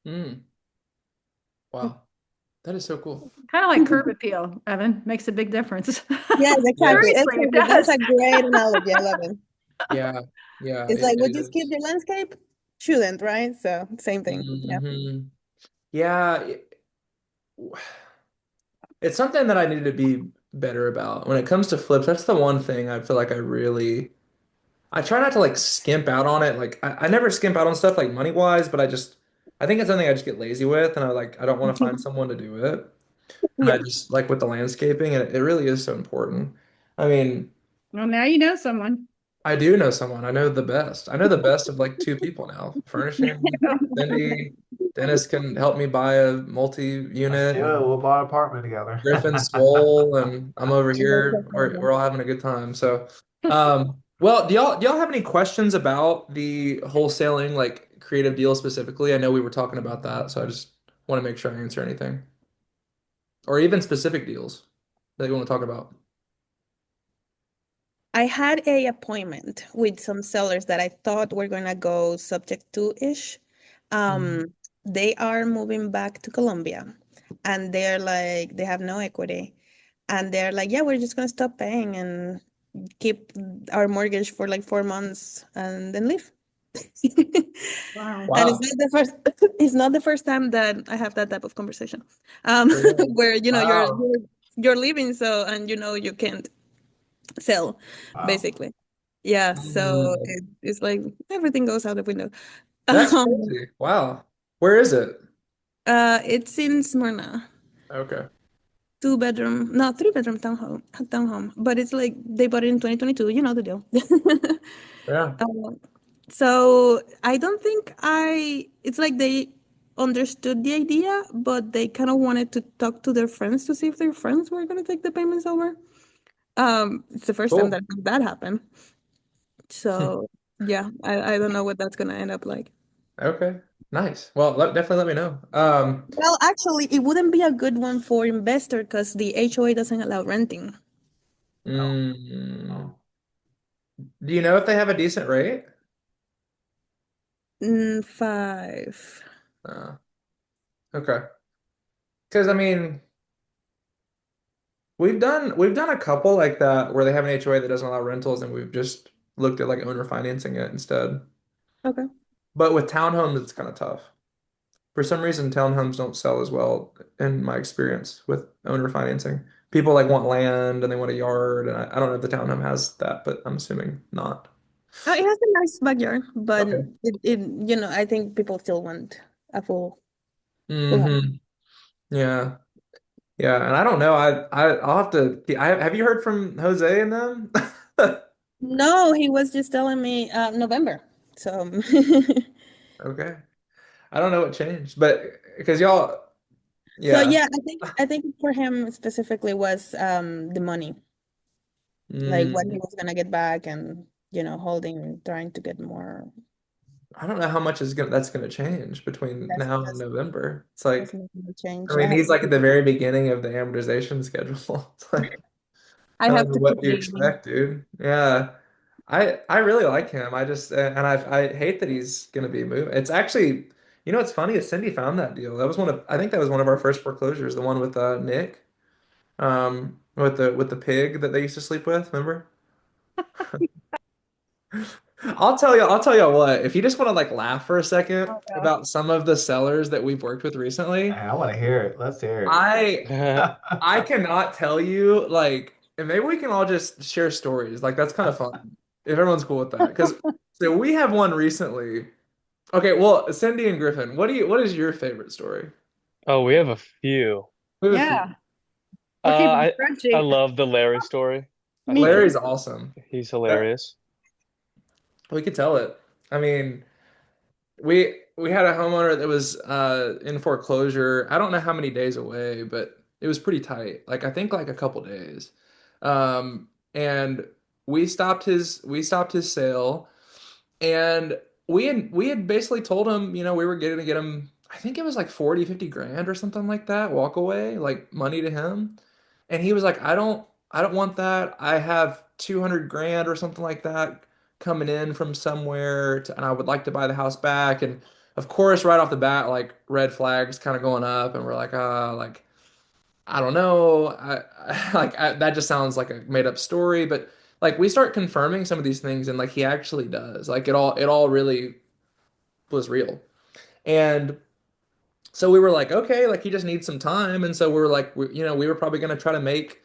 mm, wow. That is so cool.
Kind of like curb appeal, Evan. Makes a big difference.
Yes, exactly,
Yes.
Seriously, it
exactly. That's
does.
a great analogy. I love it.
Yeah. Yeah,
It's like, would
it
you skip
is.
your landscape? Shouldn't, right? So same thing. Yeah.
Hmm. Yeah, it's something that I need to be better about. When it comes to flips, that's the one thing I feel like I try not to like skimp out on it. Like I never skimp out on stuff like money wise, but I think it's something I just get lazy with and I don't want to find someone to do it. And I
Yeah.
just like with the landscaping and it really is so important. I mean,
Well, now you know someone.
I do know someone. I know the best. I know the best of like two people now. Furnishing. Cindy, Dennis can help me buy a
Let's
multi-unit
do it.
and
We'll buy an apartment together.
Griffin Swole and I'm over
That's
here.
so
We're
funny.
all having a good time. So well, do y'all have any questions about the wholesaling, like creative deal specifically? I know we were talking about that, so I just want to make sure I answer anything. Or even specific deals that you want to talk about.
I had a appointment with some sellers that I thought were gonna go subject to-ish.
Mhm.
Um, they are moving back to Colombia and they're like, they have no equity. And they're like, yeah, we're just gonna stop paying and keep our mortgage for like 4 months and then leave.
Wow.
And it's
Wow.
not the first it's not the first time that I have that type of conversation.
Really?
Where
Wow.
you're leaving, so and you can't sell
Wow.
basically. Yeah, so
Mm,
it's like everything goes out the window.
that's
Um,
crazy. Wow. Where is it?
it's in Smyrna.
Okay.
2 bedroom, no, 3 bedroom townhome, but it's like they bought it in 2022. You know the deal.
Yeah.
Uh, so I don't think it's like they understood the idea, but they kind of wanted to talk to their friends to see if their friends were going to take the payments over. It's the first time
Cool.
that happened. So yeah, I don't know what that's going to end up like.
Okay. Nice. Well, definitely let me know.
Well, actually, it wouldn't be a good one for investor because the HOA doesn't allow renting.
No.
mm,
No.
do you know if they have a decent rate?
Five.
Uh, okay. Because I mean, We've done a couple like that where they have an HOA that doesn't allow rentals, and we've just looked at like owner financing it instead.
Okay.
But with townhomes, it's kind of tough. For some reason, townhomes don't sell as well in my experience with owner financing. People like want land and they want a yard, and I don't know if the townhome has that, but I'm assuming not.
It has a nice backyard, but
Okay.
I think people still want a full house.
Hmm. Yeah. Yeah. And I don't know. I'll have to. Have you heard from Jose and them?
No, he was just telling me November. So
Okay. I don't know what changed, but because y'all,
so
yeah.
yeah, I think for him specifically was the money, like what he
Mm,
was gonna get back and holding trying to get more.
I don't know how much that's gonna change between
That's
now and
that's
November. It's
that's
like,
not gonna
I
change. I
mean,
have
he's
to
like at
keep
the very beginning of the amortization schedule. It's like,
I
I don't
have
know
to keep
what you
waiting.
expect, dude. Yeah. I really like him. I just and I hate that he's gonna be moving. It's actually, what's funny is Cindy found that deal. That was I think that was one of our first foreclosures, the one with Nick, with the pig that they used to sleep with, remember? I'll tell you what, if you just want to like laugh for a second
Oh gosh.
about some of the sellers that we've worked with recently,
I want to hear it. Let's hear
I I cannot tell you like, and maybe we can all just share stories. Like that's kind of fun if everyone's cool with that. Because so we have one recently. Okay, well, Cindy and Griffin, what is your favorite story?
Oh, we have a few.
We have a few.
Yeah, we're keeping
I
a
I
spreadsheet.
love the Larry story. I
Me too.
think
Larry's awesome.
he's
That,
hilarious.
we could tell it. I mean, we had a homeowner that was in foreclosure. I don't know how many days away, but it was pretty tight. Like I think like a couple days. And we stopped his sale, and we had basically told him, we were going to get him, I think it was like 40, 50 grand or something like that, walk away, like money to him. And he was like, I don't want that. I have 200 grand or something like that coming in from somewhere and I would like to buy the house back. And of course, right off the bat, like red flags kind of going up, and we're like, like I don't know. That just sounds like a made up story, but like we start confirming some of these things, and like he actually does. Like it all really was real. And so we were like, okay, like he just needs some time. And so we were like, we were probably gonna try to make,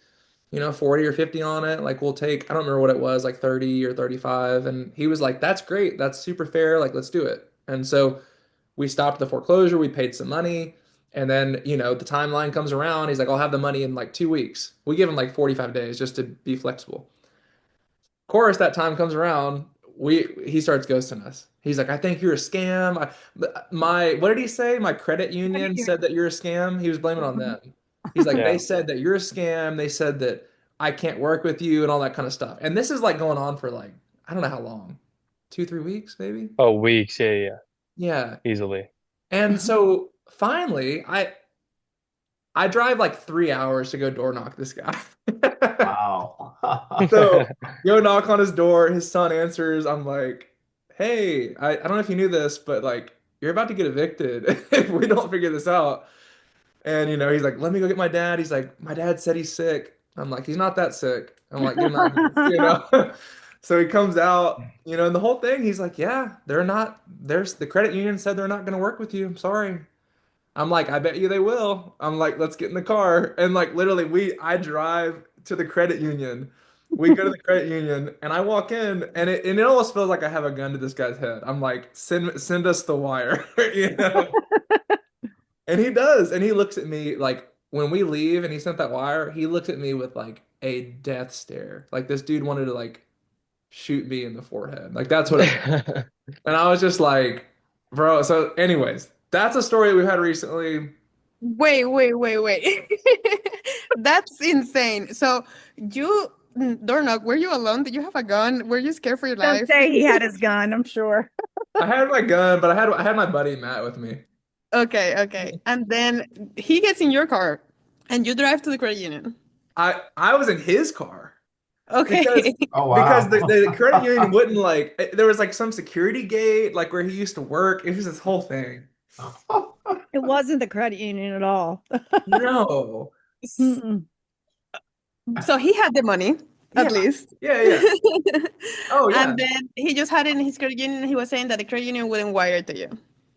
40 or 50 on it. Like we'll take, I don't remember what it was, like 30 or 35. And he was like, that's great. That's super fair. Like, let's do it. And so we stopped the foreclosure. We paid some money. And then, the timeline comes around. He's like, I'll have the money in like 2 weeks. We give him like 45 days just to be flexible. Of course, that time comes around. He starts ghosting us. He's like, I think you're a scam. What did he say? My credit union said that you're a scam. He was blaming it on
Mhm.
them. He's like, they
Yeah.
said that you're a scam. They said that I can't work with you and all that kind of stuff. And this is like going on for like, I don't know how long, 2, 3 weeks, maybe.
Oh, weeks. Yeah, yeah,
Yeah.
yeah. Easily.
And so finally, I drive like 3 hours to go door knock this guy.
it. Wow.
So go knock on his door. His son answers. I'm like, hey, I don't know if you knew this, but like you're about to get evicted if we don't figure this out. And he's like, let me go get my dad. He's like, my dad said he's sick. I'm like, he's not that sick. I'm like, get him out of here. So he comes out, and the whole thing, he's like, yeah, they're not, there's the credit union said they're not going to work with you. I'm sorry. I'm like, I bet you they will. I'm like, let's get in the car. And like literally I drive to the credit union. We go to the credit union and I walk in, and it almost feels like I have a gun to this guy's head. I'm like, send us the wire, you know? And he does. And he looks at me like when we leave and he sent that wire, he looks at me with like a death stare. Like this dude wanted to like shoot me in the forehead. Like that's what it was. And I was just like, bro. So, anyways, that's a story we've had recently.
Wait, wait, wait, wait. That's insane. So you door knock, were you alone? Did you have a gun? Were you scared for your
Don't
life?
say he had his gun, I'm sure.
I had my gun, but I had my buddy Matt with me.
Okay, okay. And then he gets in your car and you drive to the credit union.
I was in his car because
Okay.
Oh,
because the,
wow.
the credit union wouldn't like there was like some security gate like where he used to work. It was this whole thing.
It wasn't the credit union at all.
No.
Mm-mm.
So he had the money,
Yeah,
at least.
yeah, yeah. Oh yeah,
And then he just had it in his credit union. He was saying that the credit union wouldn't wire it to you.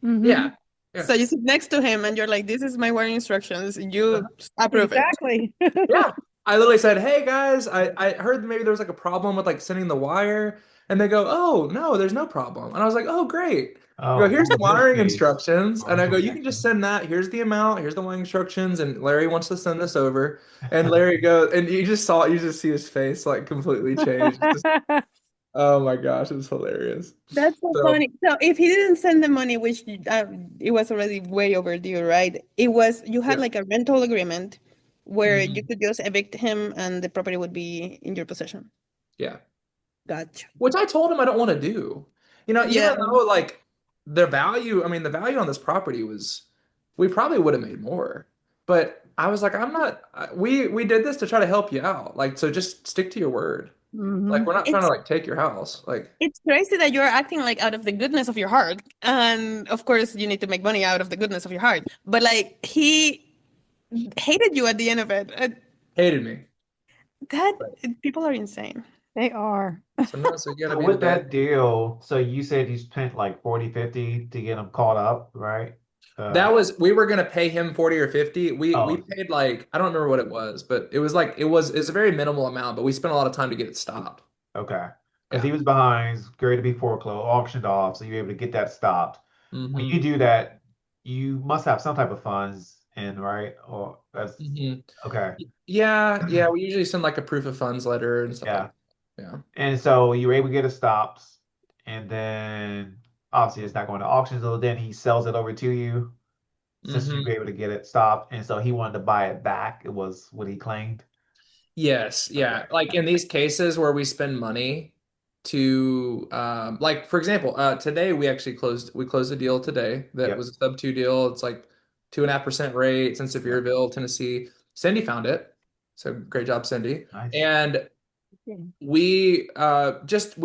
yeah,
Hmm.
yeah.
So you sit next to him and you're like, this is my wiring instructions. You approve it.
Exactly.
Yeah. I literally said, "Hey guys, I heard maybe there was like a problem with like sending the wire." And they go, "Oh, no, there's no problem." And I was like, "Oh, great." I go,
Oh,
"Here's the
in this
wiring
case,
instructions." And I go,
parental
"You can just
guidance.
send that. Here's the amount. Here's the wiring instructions." And Larry wants to send this over. And Larry goes, and you just see his face like completely change. It's just, oh my gosh, it's hilarious.
That's so
So,
funny. So if he didn't send the money, which it was already way overdue, right? It was you had
yeah.
like a rental agreement where you
Mhm.
could just evict him and the property would be in your possession.
Yeah.
Gotcha.
Which I told him I don't want to do. You know,
Yeah.
even though like the value, I mean, the value on this property was, we probably would have made more. But I was like, I'm not, we did this to try to help you out. Like, so just stick to your word. Like,
Hmm.
we're not trying to
It's
like take your house. Like,
it's crazy that you're acting like out of the goodness of your heart. And of course you need to make money out of the goodness of your heart. But like he hated you at the end of it.
hated me.
That
Right.
people are insane.
They are.
So no, so you gotta
So
be the
with
best.
that deal, so you said you spent like 40, 50 to get them caught up, right? Uh,
That was, we were gonna pay him 40 or 50. We
oh,
paid like, I don't remember what it was, but it was like it's a very minimal amount, but we spent a lot of time to get it stopped.
okay. Because
Yeah.
he was behind, great to be foreclosed, auctioned off, so you're able to get that stopped. When you
Hmm.
do that, you must have some type of funds in, right? Or that's
Hmm.
okay.
Yeah, yeah, we usually send like a proof of funds letter and stuff like
Yeah.
that. Yeah.
And so you were able to get it stopped, and then obviously it's not going to auction, so then he sells it over to you since you
Hmm.
were able to get it stopped. And so he wanted to buy it back. It was what he claimed.
Yes,
Okay.
yeah. Like in these cases where we spend money to like for example, today we closed a deal today that
Yep.
was a sub two deal. It's like 2.5% rate. It's in
Yep.
Sevierville, Tennessee. Cindy found it. So great job, Cindy.
Nice.
And we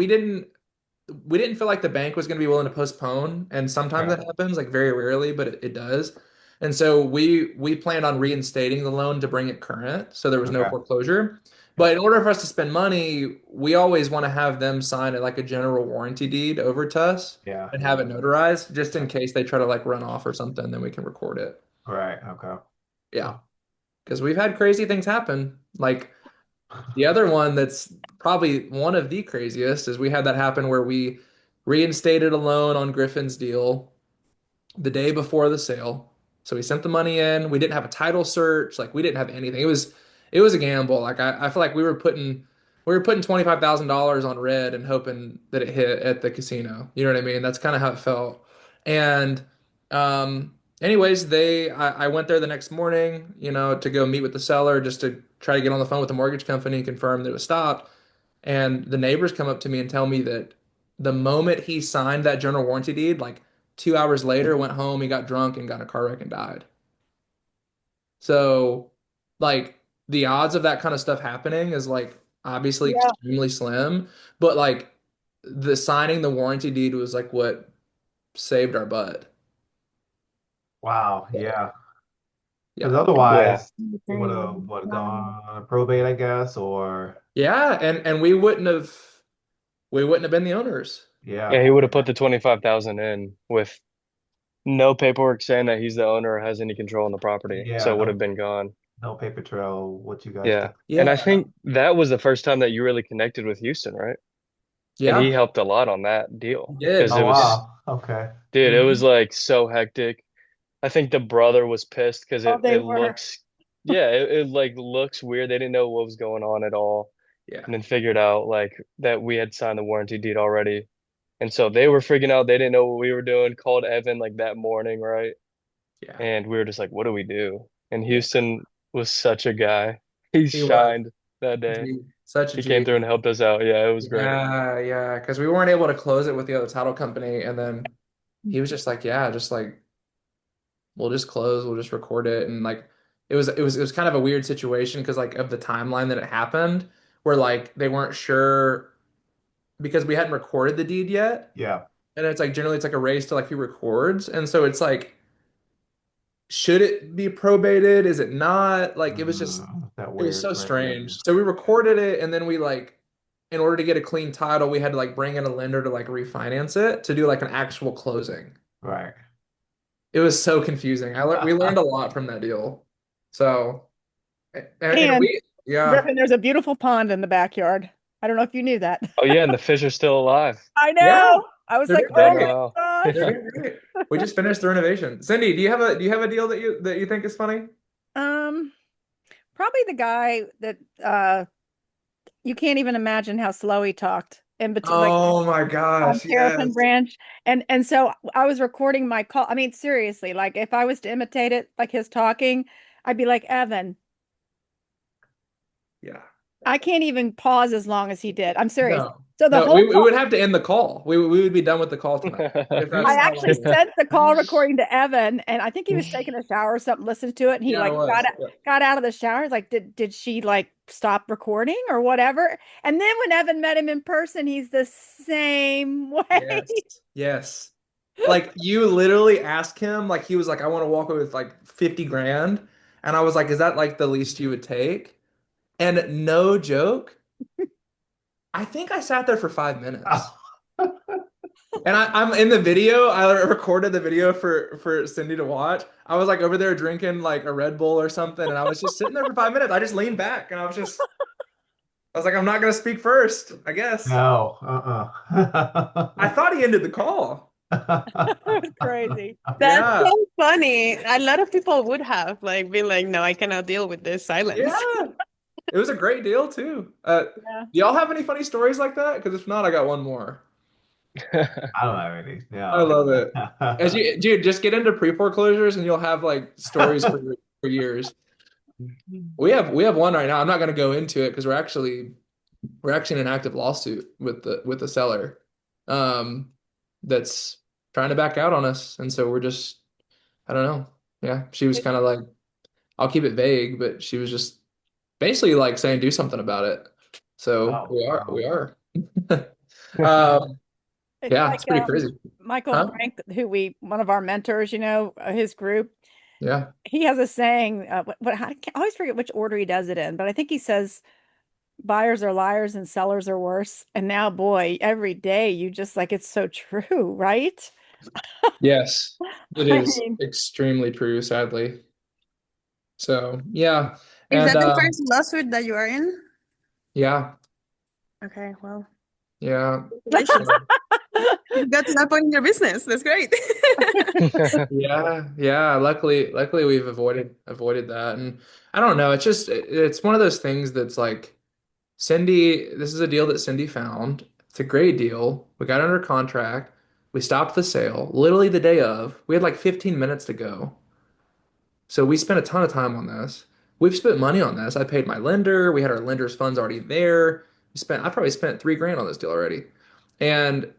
didn't feel like the bank was going to be willing to postpone, and sometimes
Okay.
that happens, like very rarely, but it does. And so we planned on reinstating the loan to bring it current, so there was no
Okay.
foreclosure. But
Yep.
in order for us to spend money, we always want to have them sign it like a general warranty deed over to us
Yeah.
and have it notarized, just in
Yep.
case they try to like run off or something, then we can record it.
Right. Okay.
Yeah, because we've had crazy things happen. Like the other one that's probably one of the craziest is we had that happen where we reinstated a loan on Griffin's deal the day before the sale. So we sent the money in. We didn't have a title search. Like we didn't have anything. It was a gamble. Like I feel like we were putting $25,000 on red and hoping that it hit at the casino. You know what I mean? That's kind of how it felt. And anyways, I went there the next morning, you know, to go meet with the seller just to try to get on the phone with the mortgage company and confirm that it was stopped. And the neighbors come up to me and tell me that the moment he signed that general warranty deed, like 2 hours later, went home, he got drunk and got in a car wreck and died. So, like, the odds of that kind of stuff happening is like obviously
Yeah.
extremely slim, but like the signing the warranty deed was like what saved our butt.
Wow. Yeah. Because
Yeah.
Yeah.
otherwise it would have
Insane.
what
Wow.
gone on probate, I guess, or
Yeah, and we wouldn't have been the owners.
yeah.
Yeah, he would have put the 25,000 in with no paperwork saying that he's the owner or has any control on the property. So
Yeah.
it would have
No.
been gone.
No paper trail. What you guys
Yeah.
did.
And I
Yeah.
think that was the first time that you really connected with Houston, right? And he
Yeah.
helped a lot on that
He
deal because
did.
Oh
it was,
wow. Okay.
dude, it was
Hmm.
like so hectic. I think the brother was pissed because
Oh, they
it
were.
looks, yeah, it like looks weird. They didn't know what was going on at all.
Yeah.
And then figured out like that we had signed the warranty deed already. And so they were freaking out. They didn't know what we were doing. Called Evan like that morning, right?
Yeah.
And we were just like, what do we do? And
Yeah.
Houston was such a guy. He
He was.
shined that day.
Such a
He came through
G.
and helped us out. Yeah, it was great.
Yeah, yeah, because we weren't able to close it with the other title company, and then he was just like, "Yeah, just like we'll just close, we'll just record it," and like it was kind of a weird situation because like of the timeline that it happened, where like they weren't sure because we hadn't recorded the deed yet,
Yeah.
and it's like generally it's like a race to like who records, and so it's like should it be probated? Is it not? Like
That
it was
weird
so
gray area.
strange. So we recorded it and then we like in order to get a clean title, we had to like bring in a lender to like refinance it to do like an actual closing.
Right.
It was so confusing. We learned a lot from that deal. So and
And
we yeah.
Griffin, there's a beautiful pond in the backyard. I don't know if you knew that.
Oh yeah, and the fish are still alive.
I
Yeah.
know. I was
They're
like,
doing
Oh
oh
great.
wow.
my
They're
gosh.
doing great. We just finished the renovation. Cindy, do you have a deal that you think is funny?
Um, Probably the guy that you can't even imagine how slow he talked in between, like
Oh my
on
gosh,
Terrapin
yes.
Branch. And so I was recording my call. I mean, seriously, like if I was to imitate it, like his talking, I'd be like, Evan,
Yeah.
I can't even pause as long as he did. I'm serious.
No.
So the
No,
whole
we
call,
would have to end the call. We would be done with the call tonight if
I
that's how long
actually
it
sent the call
was.
recording to Evan, and I think he was taking a shower or something, listened to it, and he
Yeah, it
like
was. Yeah.
got out of the shower. He's like, did she like stop recording or whatever? And then when Evan met him in person, he's the same way.
Yes. Yes. Like you literally asked him, like he was like, I want to walk away with like 50 grand. And I was like, is that like the least you would take? And no joke, I think I sat there for 5 minutes. And I'm in the video. I recorded the video for Cindy to watch. I was like over there drinking like a Red Bull or something, and I was just sitting there for 5 minutes. I just leaned back and I was like, I'm not gonna speak first, I guess.
No.
I thought he ended the call.
It was crazy.
That's
Yeah,
so funny. A lot of people would have like been like, no, I cannot deal with this silence.
yeah. It was a great deal too.
Yeah.
Do y'all have any funny stories like that? Because if not, I got one more.
I don't have any.
I
No.
love it. As you, dude, just get into pre-foreclosures and you'll have like stories for years. We have one right now. I'm not going to go into it because we're actually in an active lawsuit with the seller, um, that's trying to back out on us, and so we're just I don't know. Yeah, she was kind of like I'll keep it vague, but she was just basically like saying do something about it. So
Oh,
we
wow.
are. Um,
It's
yeah,
like
it's pretty crazy,
Michael
huh?
Frank, one of our mentors, his group.
Yeah.
He has a saying. I always forget which order he does it in, but I think he says buyers are liars and sellers are worse. And now, boy, every day you just like it's so true, right?
Yes, it
I
is
mean,
extremely true, sadly. So yeah,
Is
and
that the first lawsuit that you are in?
yeah,
Okay, well,
yeah.
congratulations. You got to that point in your business. That's great.
Yeah, yeah. Luckily we've avoided that. And I don't know, it's one of those things that's like this is a deal that Cindy found. It's a great deal. We got under contract. We stopped the sale literally the day of. We had like 15 minutes to go. So we spent a ton of time on this. We've spent money on this. I paid my lender. We had our lender's funds already there. I probably spent 3 grand on this deal already. And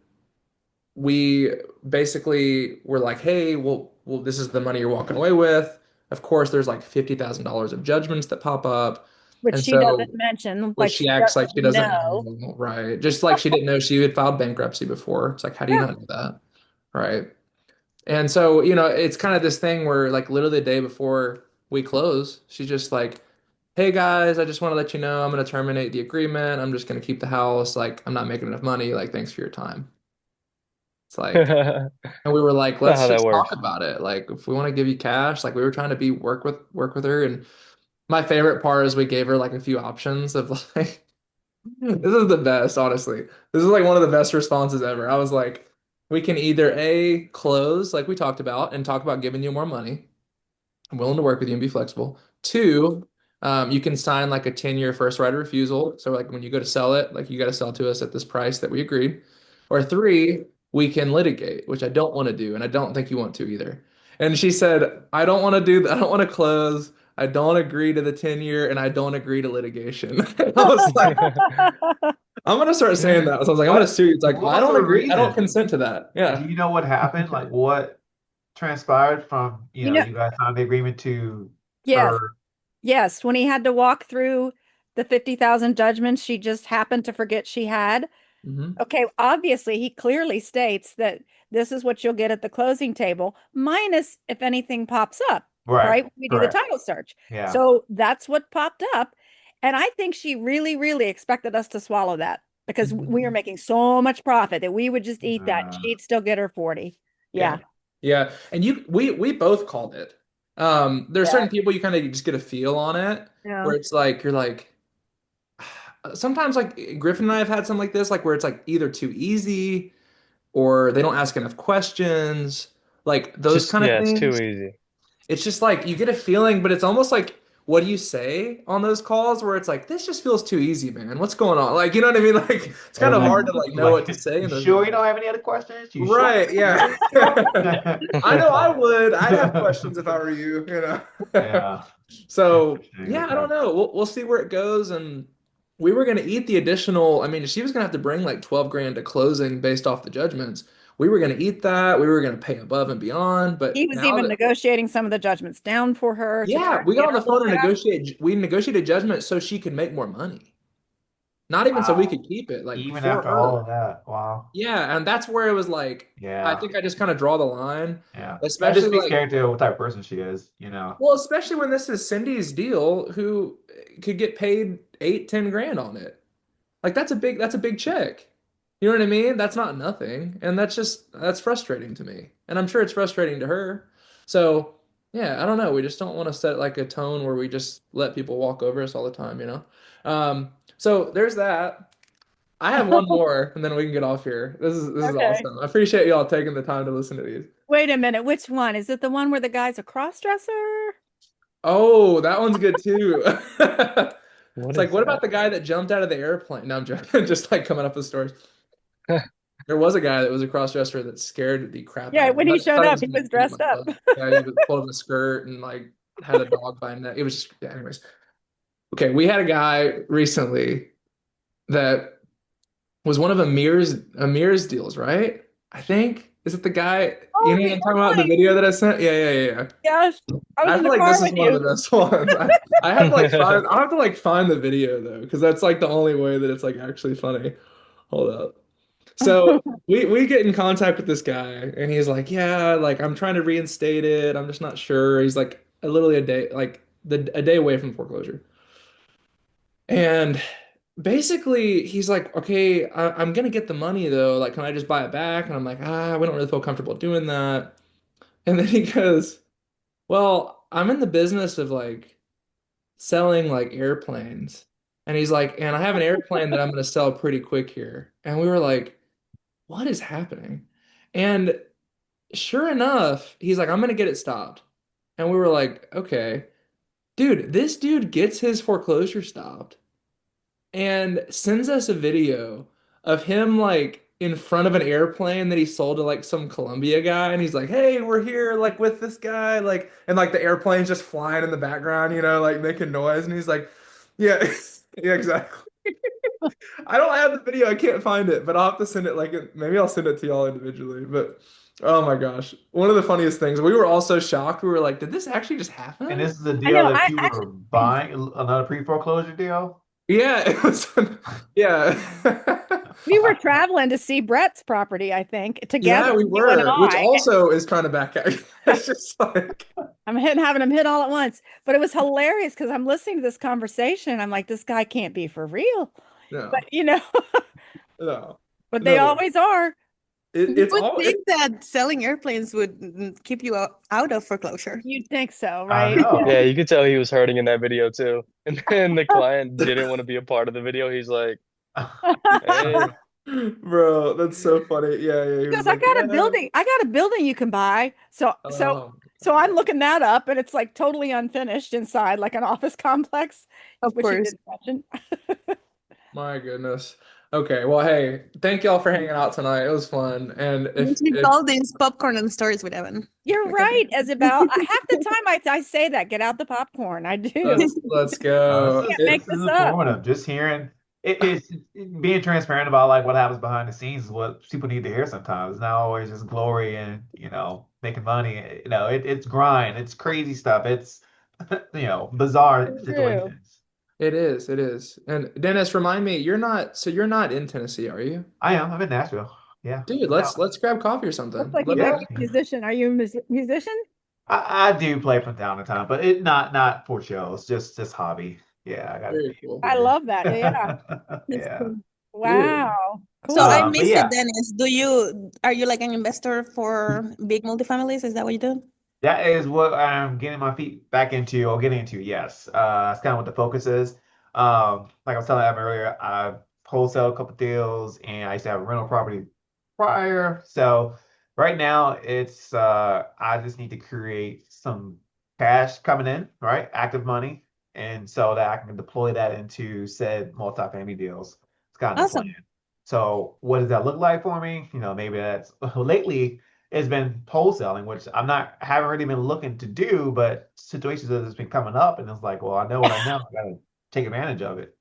we basically were like, hey, well, this is the money you're walking away with. Of course, there's like $50,000 of judgments that pop up.
which
And
she
so,
doesn't mention,
which
like
she
she
acts like
doesn't
she doesn't
know.
know, right? Just like she didn't know she had filed bankruptcy before. It's like, how do you
Yeah.
not know that? Right. And so, it's kind of this thing where like literally the day before we close, she's just like, hey guys, I just want to let you know I'm going to terminate the agreement. I'm just going to keep the house. Like, I'm not making enough money. Like, thanks for your time. It's like,
Not
and we were like, let's
how that
just talk
works.
about it. Like, if we want to give you cash, like we were trying to be work with her. And my favorite part is we gave her like a few options of like, this is the best, honestly. This is like one of the best responses ever. I was like, we can either A, close like we talked about and talk about giving you more money. I'm willing to work with you and be flexible. Two, you can sign like a 10-year first right of refusal. So like when you go to sell it, like you got to sell to us at this price that we agreed. Or three, we can litigate, which I don't want to do, and I don't think you want to either. And she said, I don't want to do that. I don't want to close. I don't agree to the 10-year, and I don't agree to litigation. I was like, I'm gonna start saying that. So I was like, I'm gonna sue you. It's like,
What
well, I
was
don't
the
agree. I don't
reason?
consent to that.
Do
Yeah.
you know what happened? Like what transpired from,
You know,
you guys signed the agreement to
yes,
her?
yes. When he had to walk through the 50,000 judgments, she just happened to forget she had.
Hmm.
Okay, obviously, he clearly states that this is what you'll get at the closing table, minus if anything pops up.
Right.
right? When we do the
Correct.
title search.
Yeah.
So that's what popped up. And I think she really, really expected us to swallow that because we were making so much profit that we would just eat that.
Uh,
She'd still get her 40.
Yeah.
Yeah.
Yeah. And we both called it. There's
Yeah.
certain people you kind of just get a feel on it
Yeah.
where it's like you're like sometimes like Griffin and I have had something like this, like where it's like either too easy or they don't ask enough questions, like
It's
those
just,
kind of
yeah, it's too
things.
easy.
It's just like you get a feeling, but it's almost like what do you say on those calls where it's like this just feels too easy, man. What's going on? Like, you know what I mean? Like it's kind of hard to like know what to say
you
in those
sure you
moments.
don't have any other questions? You sure?
Right,
You
yeah.
really sure?
I know I would. I'd have questions if I were you, you know.
Yeah.
So
Interesting.
yeah, I
Okay.
don't know. We'll see where it goes. And we were gonna eat the additional. I mean, she was gonna have to bring like 12 grand to closing based off the judgments. We were gonna eat that. We were gonna pay above and beyond.
He
But
was
now
even
that
negotiating some of the judgments down for her to try
yeah,
to
we got
get
on
her
the
hold
phone and
back.
we negotiated judgment so she could make more money. Not even so we
Wow.
could keep it, like
Even
for
after all
her.
of that. Wow.
Yeah, and that's where it was like, I
Yeah.
think I just kind of draw the line,
Yeah. That just
especially
speaks
like,
character of what type of person she is, you know.
well, especially when this is Cindy's deal, who could get paid 8, 10 grand on it. Like that's a big check. You know what I mean? That's not nothing. And that's frustrating to me. And I'm sure it's frustrating to her. So yeah, I don't know. We just don't want to set like a tone where we just let people walk over us all the time, you know? So there's that. I have one more and then we can get off here. This is
Okay.
awesome. I appreciate y'all taking the time to listen to these.
Wait a minute. Which one? Is it the one where the guy's a cross-dresser?
Oh, that one's good too.
What
It's like,
is
what about
that?
the guy that jumped out of the airplane? No, I'm joking. Just like coming up with stories. There was a guy that was a cross-dresser that scared the crap out
Yeah,
of me.
when he
I
showed
thought he
up,
was
he
gonna
was
eat my
dressed up.
butt. Yeah, he was pulled up a skirt and like had a dog by neck. It was just, yeah, anyways. Okay, we had a guy recently that was one of Amir's deals, right? I think. Is it the guy, you
Oh,
know
the
what I'm talking about? The
airplane.
video that I sent? Yeah.
Yes. I was
I
in
feel
the
like
car
this is
with
one of
you.
the best ones. I have to like find I'll have to like find the video though, because that's like the only way that it's like actually funny. Hold up. So we get in contact with this guy and he's like, yeah, like I'm trying to reinstate it. I'm just not sure. He's like literally a day like a day away from foreclosure. And basically he's like, okay, I'm gonna get the money though. Like, can I just buy it back? And I'm like, we don't really feel comfortable doing that. And then he goes, well, I'm in the business of like selling like airplanes. And he's like, and I have an airplane that I'm going to sell pretty quick here. And we were like, what is happening? And sure enough, he's like, I'm going to get it stopped. And we were like, okay, dude, this dude gets his foreclosure stopped and sends us a video of him like in front of an airplane that he sold to like some Colombia guy, and he's like, "Hey, we're here like with this guy," like, and like the airplane's just flying in the background, you know, like making noise, and he's like, "Yeah, yeah, exactly." I don't have the video, I can't find it, but I'll have to send it like maybe I'll send it to y'all individually. But oh my gosh, one of the funniest things, we were all so shocked. We were like, "Did this actually just
And
happen?"
this is a
I
deal
know.
that
I
you were
actually,
buying, another pre-foreclosure deal?
Yeah, it was. Yeah.
we were traveling to see Brett's property, I think, together,
Yeah, we
you and
were, which
I.
also is trying to back out. It's just like,
I'm having them hit all at once. But it was hilarious because I'm listening to this conversation and I'm like, this guy can't be for real. But
no, no,
but they
no way.
always are.
You
It's
would
all it,
think that selling airplanes would keep you out of foreclosure.
You'd think so,
I
right? Yeah.
Yeah,
know.
you could tell he was hurting in that video too. And then the client didn't want to be a part of the video. He's like, hey,
bro. That's so funny. Yeah.
He
He
goes,
was like, yeah.
I got a building you can buy.
Oh,
So I'm looking that up and it's like totally unfinished inside, like an office complex,
Of
which he
course.
didn't mention.
my goodness. Okay, well, hey, thank y'all for hanging out tonight. It was fun. And
You should
if
call these popcorn and stories with Evan.
You're
Look at
right, Isabel. Half the time I say that, get out the popcorn. I do.
let's
This
go.
is
Can't
this
make
is
this up.
informative. Just hearing being transparent about like what happens behind the scenes is what people need to hear sometimes. It's not always just glory and making money. It's grind. It's crazy stuff. It's bizarre
It's true.
situations.
It is. It is. And Dennis, remind me, you're not in Tennessee, are you?
I am. I'm in Nashville. Yeah,
Dude,
no doubt.
let's grab coffee or
Looks
something.
like you
Let me
might
Yeah.
be a musician. Are you a musician?
I do play from time to time, but it not for shows, just hobby. Yeah, I gotta
Very
be
cool.
I
here.
love that. Yeah.
That's
Yeah.
cool.
Good.
Wow.
So I
Cool.
But
missed it,
yeah,
Dennis. Are you like an investor for big multifamilies? Is that what you do?
that is what I'm getting my feet back into or getting into, yes. That's kind of what the focus is. Like I was telling Evan earlier, I wholesale a couple deals and I used to have a rental property prior. So right now it's I just need to create some cash coming in, right? Active money. And so that I can deploy that into said multifamily deals. It's kind of the plan.
Awesome.
So what does that look like for me? Maybe that's lately it's been wholesaling, which haven't really been looking to do, but situations that has been coming up, and it's like, well, I know what I know, I gotta take advantage of it.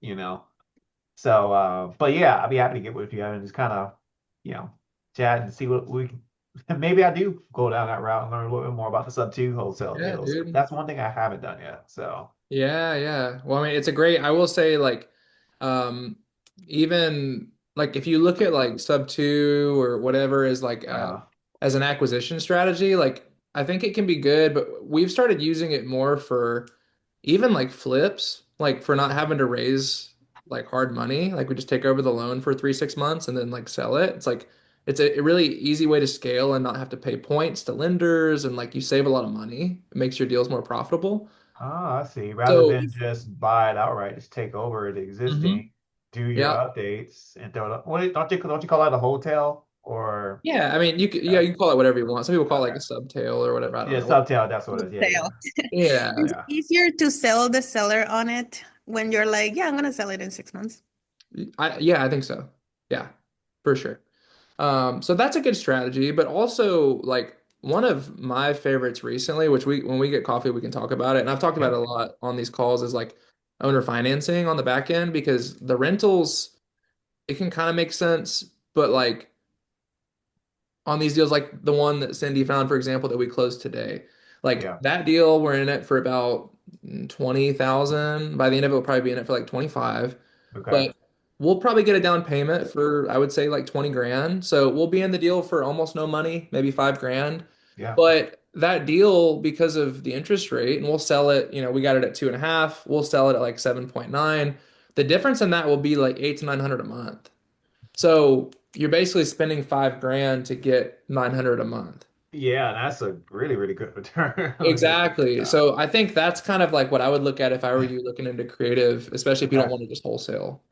So, but yeah, I'd be happy to get with you and just kind of, you know, chat and see what we can. Maybe I do go down that route and learn a little bit more about the sub two wholesale
Yeah,
deals.
dude.
That's one thing I haven't done yet. So,
Yeah, yeah. Well, I mean, it's a great, I will say like um even like if you look at like sub two or whatever is like
uh,
as an acquisition strategy, like I think it can be good, but we've started using it more for even like flips, like for not having to raise like hard money. Like we just take over the loan for 3, 6 months and then like sell it. It's like it's a really easy way to scale and not have to pay points to lenders and like you save a lot of money. It makes your deals more profitable.
I see. Rather
So
than just buy it outright, just take over the
mhm.
existing, do your
Yeah.
updates, and throw it up. What don't you call that a hotel or?
Yeah. I mean, you could, yeah,
Yeah.
you can call it whatever you want. Some people call it like
Okay.
a subtail or whatever. I don't
Yeah,
know.
Subtail, that's what it is. Yeah, yeah.
Sale.
Yeah.
It's
Yeah.
easier to sell the seller on it when you're like, yeah, I'm gonna sell it in 6 months.
Yeah, I think so. Yeah, for sure. So that's a good strategy, but also like one of my favorites recently, which we when we get coffee, we can talk about it. And I've talked about
Okay.
it a lot on these calls, is like owner financing on the back end because the rentals, it can kind of make sense, but like on these deals like the one that Cindy found, for example, that we closed today. Like
Yeah.
that deal, we're in it for about 20,000. By the end of it, we'll probably be in it for like 25.
Okay.
But we'll probably get a down payment for, I would say, like 20 grand. So we'll be in the deal for almost no money, maybe 5 grand.
Yeah.
But that deal, because of the interest rate, and we'll sell it, we got it at 2.5, we'll sell it at like 7.9. The difference in that will be like 8 to 900 a month. So you're basically spending 5 grand to get 900 a month.
Yeah, that's a really, really good return.
Exactly.
Yeah.
So I think that's kind of like what I would look at if I were you looking into creative, especially if you don't
Okay.
want to just wholesale.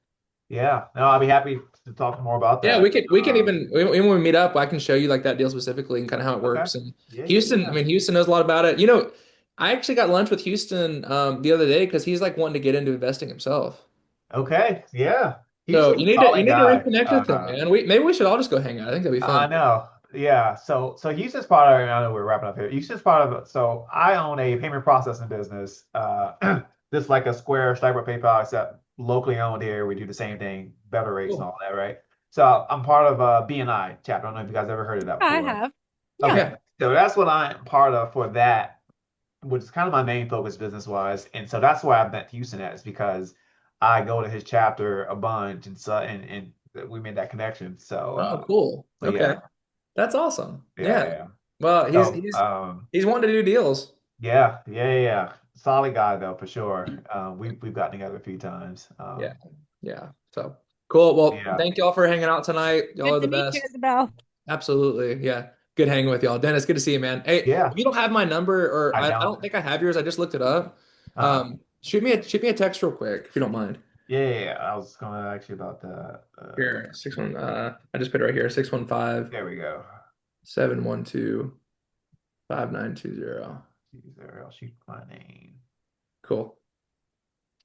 Yeah. No, I'll be happy to talk more about
Yeah, we
that.
could we can even when we meet up, I can show you like that deal specifically and kind of how it
Okay.
works. And
Yeah, yeah,
Houston, I
yeah.
mean, Houston knows a lot about it. I actually got lunch with Houston the other day because he's like wanting to get into investing himself.
Okay. Yeah.
So
Houston's a
you
solid
need to
guy.
reconnect with him, man. Maybe we should all just go hang out. I think that'd be
I
fun.
know. Yeah. So Houston's part of, I know we're wrapping up here. Houston's part of, so I own a payment processing business, just like a Square, Stripe, or PayPal, except locally owned here. We do the same thing, better rates and
Cool.
all that, right? So I'm part of a BNI chapter. I don't know if you guys ever heard of that
I
before.
have. Yeah.
Okay.
Yeah.
So that's what I'm part of for that, which is kind of my main focus business wise. And so that's why I met Houston at is because I go to his chapter a bunch and so and we made that connection. So
Oh, cool.
but
Okay.
yeah.
That's awesome.
Yeah,
Yeah.
yeah.
Well, he's
So,
he's he's wanting to do deals.
yeah. Solid guy though, for sure. We've gotten together a few times.
Yeah. Yeah. So cool. Well,
Yeah,
thank y'all for hanging out tonight. Y'all
Good
are
to
the
meet you,
best.
Isabel.
Absolutely. Yeah. Good hanging with y'all. Dennis, good to see you, man. Hey, if
yeah.
you don't have my number or
I
I
don't.
don't think I have yours, I just looked it up.
Uh,
Shoot me a text real quick if you don't mind.
yeah. I was gonna ask you about that.
Here, 61 I just put it right here, 615
There we go.
712 5920.
Caesar, I'll shoot my name.
Cool.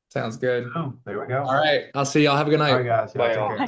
Sounds good.
Boom. There we
All
go.
right. I'll see y'all. Have a good
All right,
night.
guys. Y'all
Bye,
take
all.
care.